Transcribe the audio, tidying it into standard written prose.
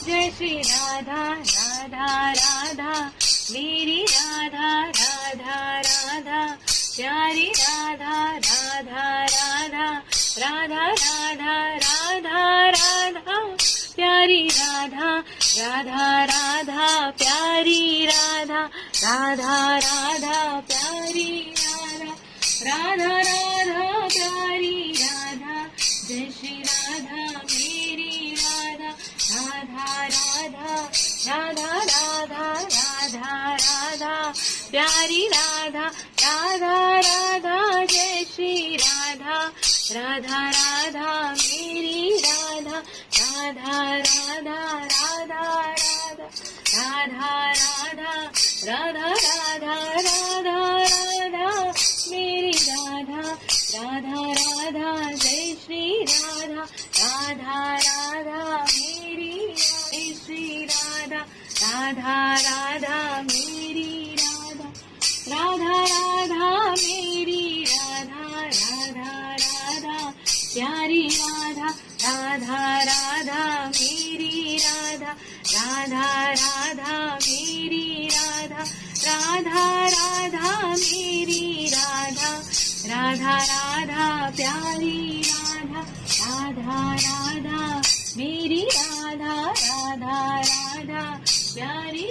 जय श्री राधा राधा राधा मेरी राधा राधा राधा प्यारी राधा राधा राधा राधा राधा राधा राधा प्यारी राधा राधा राधा प्यारी राधा राधा राधा प्यारी राधा राधा राधा प्यारी राधा जय श्री राधा मेरी राधा राधा राधा राधा राधा राधा राधा प्यारी राधा राधा राधा जय श्री राधा राधा राधा मेरी राधा राधा राधा राधा राधा राधा राधा राधा राधा राधा मेरी राधा राधा राधा जय श्री राधा राधा राधा मेरी जय श्री राधा राधा राधा मेरी राधा राधा राधा मेरी राधा राधा राधा प्यारी राधा राधा राधा मेरी राधा राधा राधा मेरी राधा राधा राधा मेरी राधा राधा राधा प्यारी राधा राधा राधा मेरी राधा राधा राधा प्यारी